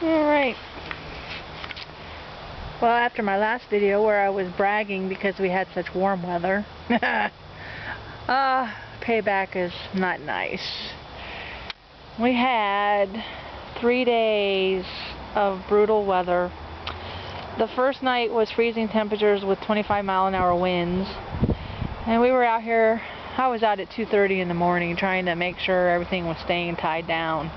Alright. Well, after my last video where I was bragging because we had such warm weather, payback is not nice. We had 3 days of brutal weather. The first night was freezing temperatures with 25-mile-an-hour winds. And we were out here, I was out at 2:30 in the morning trying to make sure everything was staying tied down.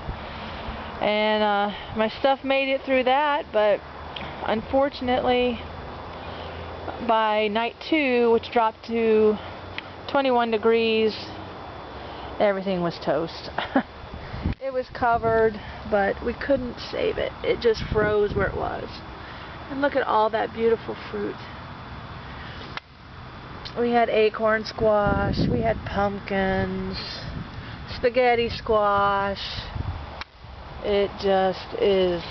And my stuff made it through that, but unfortunately by night 2, which dropped to 21 degrees, everything was toast. It was covered, but we couldn't save it. It just froze where it was. And look at all that beautiful fruit. We had acorn squash, we had pumpkins, spaghetti squash. It just is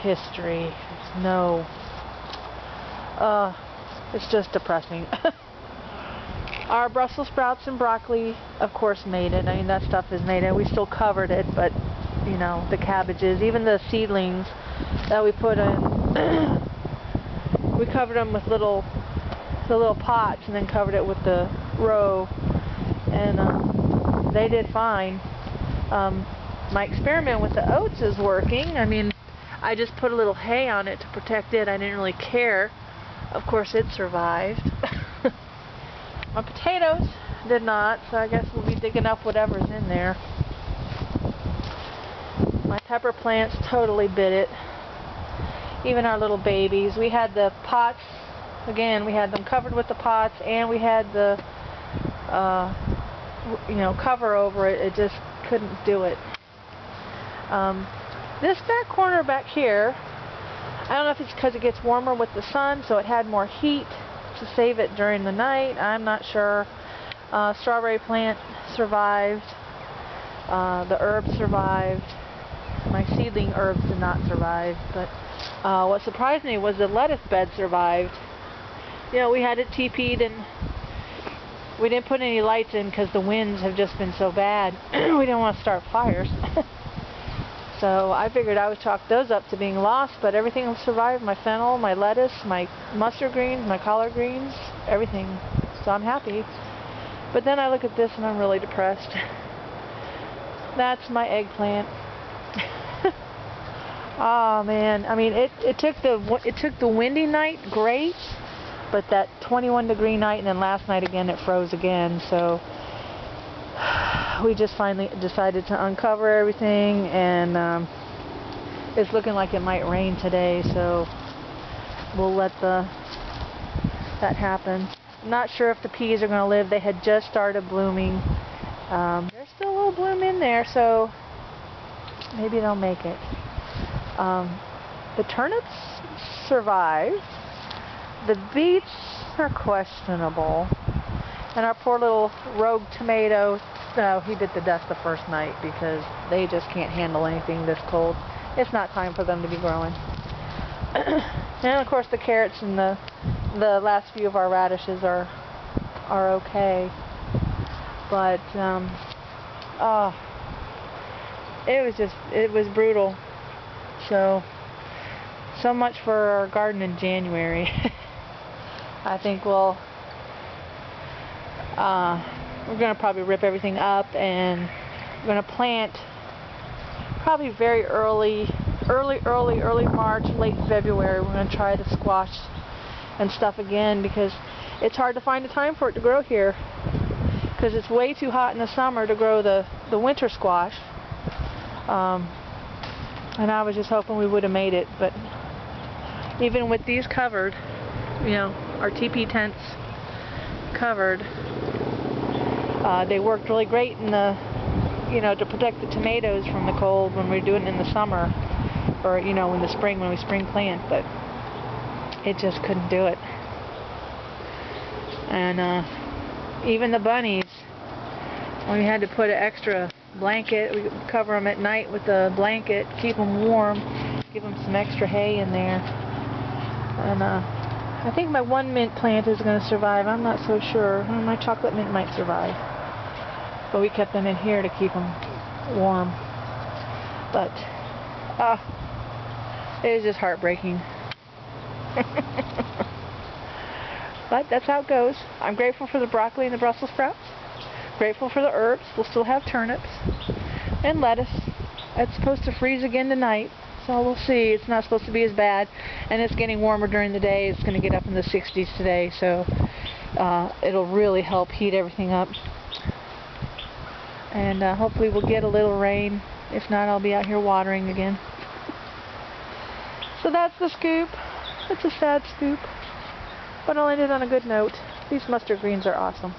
history. It's just depressing. Our Brussels sprouts and broccoli, of course, made it. I mean, that stuff is made it. We still covered it, but, you know, the cabbages, even the seedlings that we put in, we covered them with the little pots and then covered it with the row, and they did fine. My experiment with the oats is working. I mean, I just put a little hay on it to protect it. I didn't really care. Of course, it survived. My potatoes did not, so I guess we'll be digging up whatever's in there. My pepper plants totally bit it. Even our little babies. We had the pots, again, we had them covered with the pots, and we had the, cover over it. It just couldn't do it. This back corner back here, I don't know if it's because it gets warmer with the sun, so it had more heat to save it during the night. I'm not sure. Strawberry plant survived. The herbs survived. My seedling herbs did not survive, but what surprised me was the lettuce bed survived. You know, we had it TP'd and we didn't put any lights in because the winds have just been so bad. We didn't want to start fires. So I figured I would chalk those up to being lost, but everything survived. My fennel, my lettuce, my mustard greens, my collard greens, everything. So I'm happy. But then I look at this and I'm really depressed. That's my eggplant. Oh man, I mean it took the windy night great, but that 21-degree night and then last night again it froze again. So we just finally decided to uncover everything, and it's looking like it might rain today, so we'll let that happen. I'm not sure if the peas are going to live. They had just started blooming. There's still a little bloom in there, so maybe they'll make it. The turnips survived. The beets are questionable. And our poor little rogue tomato, he bit the dust the first night because they just can't handle anything this cold. It's not time for them to be growing. And of course the carrots and the last few of our radishes are okay. But it was brutal. So much for our garden in January. I think we're going to probably rip everything up, and we're going to plant probably very early March, late February. We're going to try the squash and stuff again because it's hard to find a time for it to grow here because it's way too hot in the summer to grow the winter squash. And I was just hoping we would have made it, but even with these covered, you know, our TP tents covered, they worked really great in the, to protect the tomatoes from the cold when we were doing it in the summer, or in the spring when we spring plant, but it just couldn't do it. And even the bunnies, we had to put an extra blanket. We cover them at night with a blanket, keep them warm, give them some extra hay in there. And I think my one mint plant is going to survive. I'm not so sure. My chocolate mint might survive. But we kept them in here to keep them warm. But It was just heartbreaking. But that's how it goes. I'm grateful for the broccoli and the Brussels sprouts. Grateful for the herbs. We'll still have turnips and lettuce. It's supposed to freeze again tonight, so we'll see. It's not supposed to be as bad, and it's getting warmer during the day. It's going to get up in the 60s today, so it'll really help heat everything up. And hopefully we'll get a little rain. If not, I'll be out here watering again. So that's the scoop. It's a sad scoop, but I'll end it on a good note. These mustard greens are awesome.